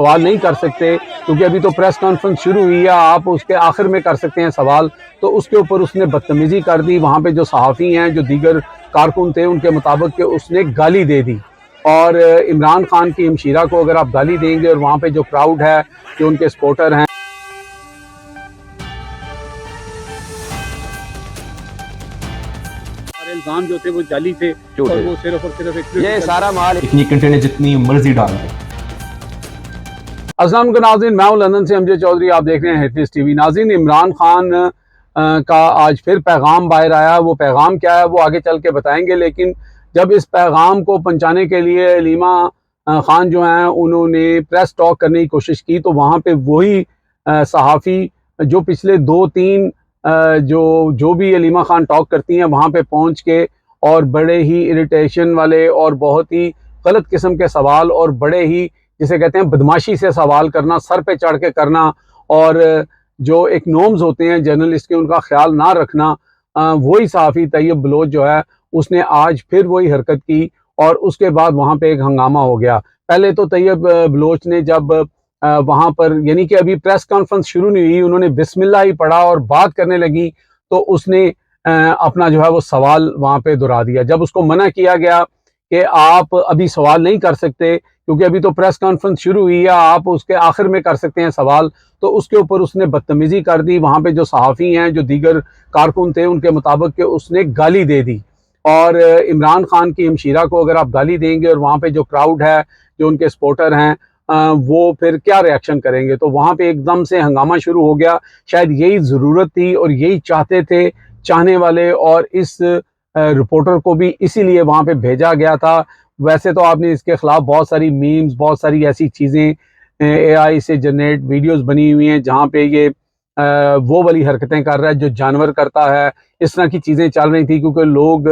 सवाल नहीं कर सकते क्योंकि अभी तो प्रेस कॉन्फ्रेंस शुरू हुई है, आप उसके आखिर में कर सकते हैं सवाल। तो उसके ऊपर उसने बदतमीजी कर दी। वहाँ पे जो सहाफ़ी हैं, जो दीगर कारकुन थे, उनके मुताबिक कि उसने गाली दे दी। और इमरान खान की हमशीरा को अगर आप गाली देंगे और वहाँ पे जो क्राउड है, जो उनके सपोर्टर हैं, सारे इल्ज़ाम जो थे वो जाली थे और वो सिर्फ और सिर्फ ये सारा माल इतनी कंटेंट है जितनी मर्जी डाल दें। अस्सलाम वालेकुम नाज़रीन, मैं हूं लंदन से अमजद चौधरी। आप देख रहे हैं हिट टीवी। नाज़रीन, इमरान खान का आज फिर पैगाम बाहर आया। वो पैगाम क्या है वो आगे चल के बताएंगे, लेकिन जब इस पैगाम को पहुंचाने के लिए अलीमा खान जो हैं उन्होंने प्रेस टॉक करने की कोशिश की, तो वहाँ पे वही सहाफ़ी जो पिछले 2-3 जो भी अलीमा खान टॉक करती हैं वहाँ पे पहुँच के और बड़े ही इरिटेशन वाले और बहुत ही गलत किस्म के सवाल और बड़े ही जिसे कहते हैं बदमाशी से सवाल करना, सर पे चढ़ के करना और जो एक नॉर्म्स होते हैं जर्नलिस्ट के, उनका ख्याल ना रखना, वही सहाफ़ी तैयब बलोच जो है उसने आज फिर वही हरकत की और उसके बाद वहाँ पे एक हंगामा हो गया। पहले तो तैयब बलोच ने जब वहाँ पर, यानी कि अभी प्रेस कॉन्फ्रेंस शुरू नहीं हुई, उन्होंने बिस्मिल्लाह ही पढ़ा और बात करने लगी, तो उसने अपना जो है वो सवाल वहाँ पे दोहरा दिया। जब उसको मना किया गया कि आप अभी सवाल नहीं कर सकते क्योंकि अभी तो प्रेस कॉन्फ्रेंस शुरू हुई है, आप उसके आखिर में कर सकते हैं सवाल, तो उसके ऊपर उसने बदतमीजी कर दी। वहाँ पे जो सहाफ़ी हैं, जो दीगर कारकुन थे, उनके मुताबिक कि उसने गाली दे दी। और इमरान खान की हमशीरा को अगर आप गाली देंगे और वहाँ पे जो क्राउड है, जो उनके सपोर्टर हैं, वो फिर क्या रिएक्शन करेंगे। तो वहाँ पे एकदम से हंगामा शुरू हो गया। शायद यही ज़रूरत थी और यही चाहते थे चाहने वाले, और इस रिपोर्टर को भी इसीलिए वहाँ पे भेजा गया था। वैसे तो आपने इसके ख़िलाफ़ बहुत सारी मीम्स, बहुत सारी ऐसी चीज़ें एआई से जनरेट वीडियोस बनी हुई हैं जहाँ पे ये वो वाली हरकतें कर रहा है जो जानवर करता है, इस तरह की चीज़ें चल रही थी। क्योंकि लोग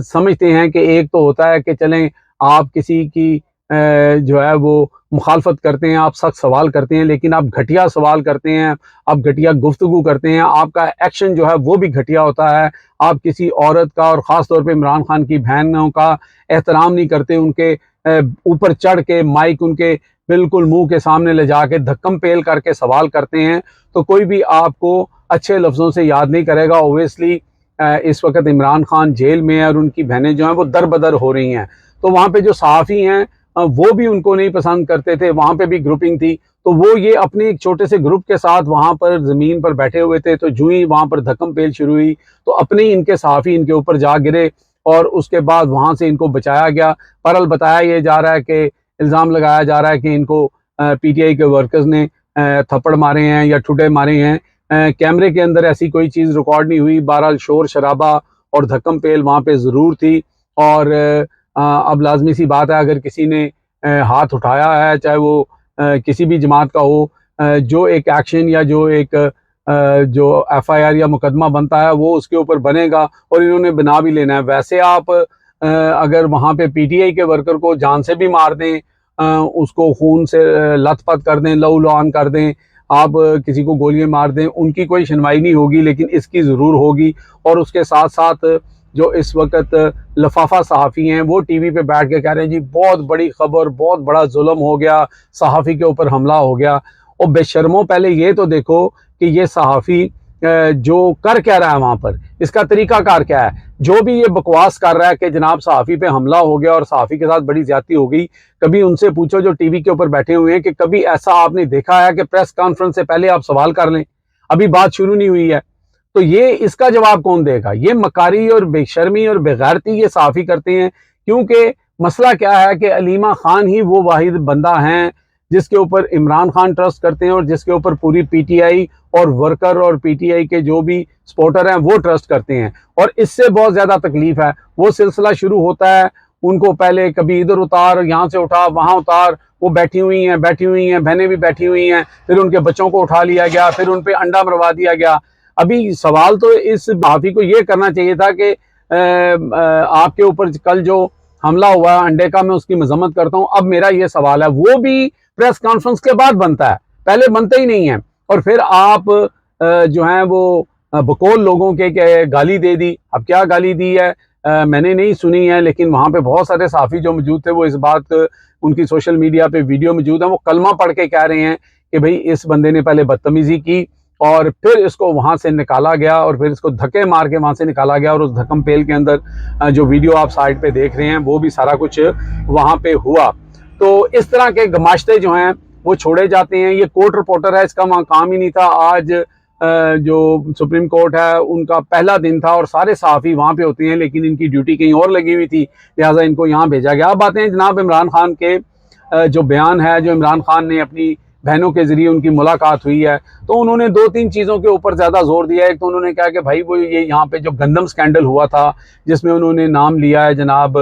समझते हैं कि एक तो होता है कि चलें आप किसी की जो है वो मुखालफत करते हैं, आप सख्त सवाल करते हैं, लेकिन आप घटिया सवाल करते हैं, आप घटिया गुफ्तगू करते हैं, आपका एक्शन जो है वो भी घटिया होता है। आप किसी औरत का और ख़ास तौर पे इमरान खान की बहनों का एहतराम नहीं करते, उनके ऊपर चढ़ के माइक उनके बिल्कुल मुंह के सामने ले जाके धक्कम पेल करके सवाल करते हैं, तो कोई भी आपको अच्छे लफ्ज़ों से याद नहीं करेगा। ओबियसली इस वक्त इमरान खान जेल में है और उनकी बहनें जो हैं वो दर बदर हो रही हैं, तो वहाँ पे जो सहाफ़ी हैं वो भी उनको नहीं पसंद करते थे। वहाँ पे भी ग्रुपिंग थी, तो वो ये अपने एक छोटे से ग्रुप के साथ वहाँ पर ज़मीन पर बैठे हुए थे। तो जो ही वहाँ पर धक्कम पेल शुरू हुई तो अपने ही इनके सहाफ़ी इनके ऊपर जा गिरे और उसके बाद वहाँ से इनको बचाया गया। बहरहाल बताया ये जा रहा है कि इल्ज़ाम लगाया जा रहा है कि इनको पीटीआई के वर्कर्स ने थप्पड़ मारे हैं या ठुड्डे मारे हैं। कैमरे के अंदर ऐसी कोई चीज़ रिकॉर्ड नहीं हुई। बहरहाल शोर शराबा और धक्कम पेल वहाँ पे ज़रूर थी। और अब लाजमी सी बात है, अगर किसी ने हाथ उठाया है, चाहे वो किसी भी जमात का हो, जो एक एक्शन या जो एक जो एफआईआर या मुकदमा बनता है वो उसके ऊपर बनेगा और इन्होंने बना भी लेना है। वैसे आप अगर वहाँ पे पीटीआई के वर्कर को जान से भी मार दें, उसको खून से लथपथ कर दें, लहू लुहान कर दें, आप किसी को गोलियां मार दें, उनकी कोई सुनवाई नहीं होगी, लेकिन इसकी ज़रूर होगी। और उसके साथ साथ जो इस वक्त लफाफा सहाफ़ी हैं वो टीवी पे बैठ के कह रहे हैं जी बहुत बड़ी खबर, बहुत बड़ा जुल्म हो गया, सहाफ़ी के ऊपर हमला हो गया। और बेशर्मों, पहले ये तो देखो कि ये सहाफ़ी जो कर क्या रहा है वहाँ पर, इसका तरीक़ाकार क्या है। जो भी ये बकवास कर रहा है कि जनाब सहाफ़ी पे हमला हो गया और सहाफ़ी के साथ बड़ी ज़्यादती हो गई, कभी उनसे पूछो जो टीवी के ऊपर बैठे हुए हैं कि कभी ऐसा आपने देखा है कि प्रेस कॉन्फ्रेंस से पहले आप सवाल कर लें, अभी बात शुरू नहीं हुई है। तो ये इसका जवाब कौन देगा। ये मकारी और बेशर्मी और बेगैरती ये सहाफ़ी करते हैं, क्योंकि मसला क्या है कि अलीमा खान ही वो वाहिद बंदा हैं जिसके ऊपर इमरान खान ट्रस्ट करते हैं और जिसके ऊपर पूरी पीटीआई और वर्कर और पीटीआई के जो भी सपोर्टर हैं वो ट्रस्ट करते हैं। और इससे बहुत ज़्यादा तकलीफ है। वो सिलसिला शुरू होता है, उनको पहले कभी इधर उतार, यहाँ से उठा, वहाँ उतार, वो बैठी हुई हैं, बहनें भी बैठी हुई हैं, फिर उनके बच्चों को उठा लिया गया, फिर उन पर अंडा मरवा दिया गया। अभी सवाल तो इस सहाफ़ी को ये करना चाहिए था कि आपके ऊपर कल जो हमला हुआ अंडे का, मैं उसकी मजम्मत करता हूँ, अब मेरा ये सवाल है, वो भी प्रेस कॉन्फ्रेंस के बाद बनता है, पहले बनता ही नहीं है। और फिर आप जो हैं वो बकौल लोगों के गाली दे दी। अब क्या गाली दी है मैंने नहीं सुनी है, लेकिन वहाँ पे बहुत सारे सहाफ़ी जो मौजूद थे वो इस बात उनकी सोशल मीडिया पे वीडियो मौजूद है, वो कलमा पढ़ के कह रहे हैं कि भाई इस बंदे ने पहले बदतमीजी की और फिर इसको वहां से निकाला गया और फिर इसको धक्के मार के वहां से निकाला गया और उस धक्कम पेल के अंदर जो वीडियो आप साइड पे देख रहे हैं वो भी सारा कुछ वहां पे हुआ। तो इस तरह के गमाश्ते जो हैं वो छोड़े जाते हैं। ये कोर्ट रिपोर्टर है, इसका वहाँ काम ही नहीं था। आज जो सुप्रीम कोर्ट है उनका पहला दिन था और सारे सहाफ़ी वहाँ पे होते हैं, लेकिन इनकी ड्यूटी कहीं और लगी हुई थी, लिहाजा इनको यहाँ भेजा गया। अब आते हैं जनाब इमरान खान के जो बयान है, जो इमरान खान ने अपनी बहनों के ज़रिए उनकी मुलाकात हुई है, तो उन्होंने 2-3 चीज़ों के ऊपर ज़्यादा जोर दिया है। एक तो उन्होंने कहा कि भाई वो ये यहाँ पे जो गंदम स्कैंडल हुआ था, जिसमें उन्होंने नाम लिया है जनाब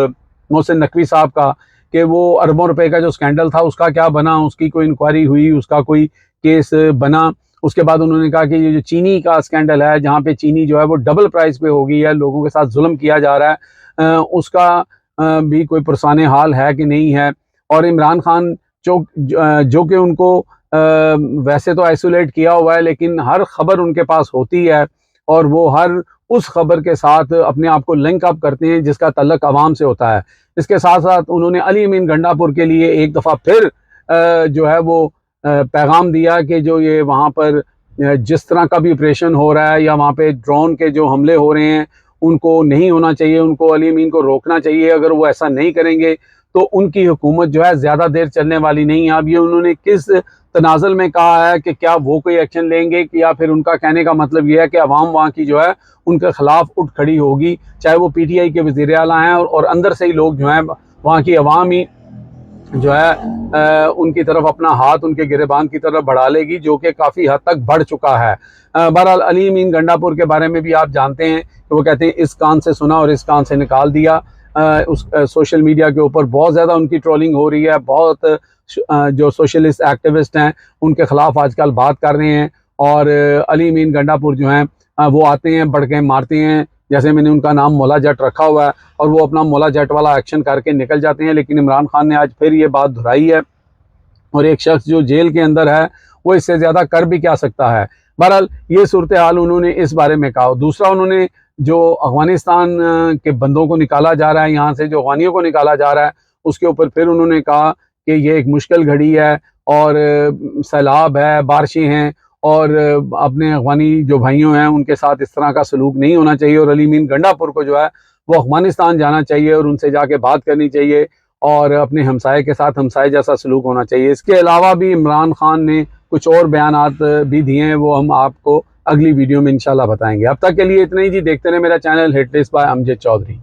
मोहसिन नकवी साहब का, कि वो अरबों रुपए का जो स्कैंडल था उसका क्या बना, उसकी कोई इंक्वायरी हुई, उसका कोई केस बना। उसके बाद उन्होंने कहा कि ये जो चीनी का स्कैंडल है, जहाँ पे चीनी जो है वो डबल प्राइस पे हो गई है, लोगों के साथ जुल्म किया जा रहा है, उसका भी कोई पुरसान हाल है कि नहीं है। और इमरान खान जो कि उनको वैसे तो आइसोलेट किया हुआ है, लेकिन हर खबर उनके पास होती है और वो हर उस खबर के साथ अपने आप को लिंक अप करते हैं जिसका तल्लक आवाम से होता है। इसके साथ साथ उन्होंने अली अमीन गंडापुर के लिए एक दफ़ा फिर जो है वो पैगाम दिया कि जो ये वहाँ पर जिस तरह का भी ऑपरेशन हो रहा है या वहाँ पे ड्रोन के जो हमले हो रहे हैं उनको नहीं होना चाहिए, उनको अली अमीन को रोकना चाहिए। अगर वो ऐसा नहीं करेंगे तो उनकी हुकूमत जो है ज़्यादा देर चलने वाली नहीं है। अब ये उन्होंने किस तनाज़ुल में कहा है कि क्या वो कोई एक्शन लेंगे, या फिर उनका कहने का मतलब ये है कि अवाम वहाँ की जो है उनके ख़िलाफ़ उठ खड़ी होगी, चाहे वो PTI के वज़ीर आला हैं और अंदर से ही लोग जो हैं वहाँ की अवाम ही जो है उनकी तरफ अपना हाथ उनके गिरेबान की तरफ बढ़ा लेगी, जो कि काफ़ी हद तक बढ़ चुका है। बहरहाल अली अमीन गंडापुर के बारे में भी आप जानते हैं कि वो कहते हैं इस कान से सुना और इस कान से निकाल दिया। उस सोशल मीडिया के ऊपर बहुत ज़्यादा उनकी ट्रोलिंग हो रही है। बहुत जो सोशलिस्ट एक्टिविस्ट हैं उनके ख़िलाफ़ आजकल बात कर रहे हैं और अली अमीन गंडापुर जो हैं वो आते हैं, बढ़ के मारते हैं, जैसे मैंने उनका नाम मौला जट रखा हुआ है, और वो अपना मौला जट वाला एक्शन करके निकल जाते हैं। लेकिन इमरान खान ने आज फिर ये बात दोहराई है और एक शख्स जो जेल के अंदर है वो इससे ज़्यादा कर भी क्या सकता है। बहरहाल ये सूरत हाल उन्होंने इस बारे में कहा। दूसरा, उन्होंने जो अफ़गानिस्तान के बंदों को निकाला जा रहा है, यहाँ से जो अफ़गानियों को निकाला जा रहा है, उसके ऊपर फिर उन्होंने कहा कि ये एक मुश्किल घड़ी है और सैलाब है, बारिशें हैं और अपने अफ़गानी जो भाइयों हैं उनके साथ इस तरह का सलूक नहीं होना चाहिए और अली अमीन गंडापुर को जो है वो अफ़गानिस्तान जाना चाहिए और उनसे जाके बात करनी चाहिए और अपने हमसाये के साथ हमसाये जैसा सलूक होना चाहिए। इसके अलावा भी इमरान खान ने कुछ और बयानात भी दिए हैं, वो हम आपको अगली वीडियो में इंशाल्लाह बताएंगे। अब तक के लिए इतना ही जी। देखते रहे मेरा channel hit list by Amjad Chaudhary.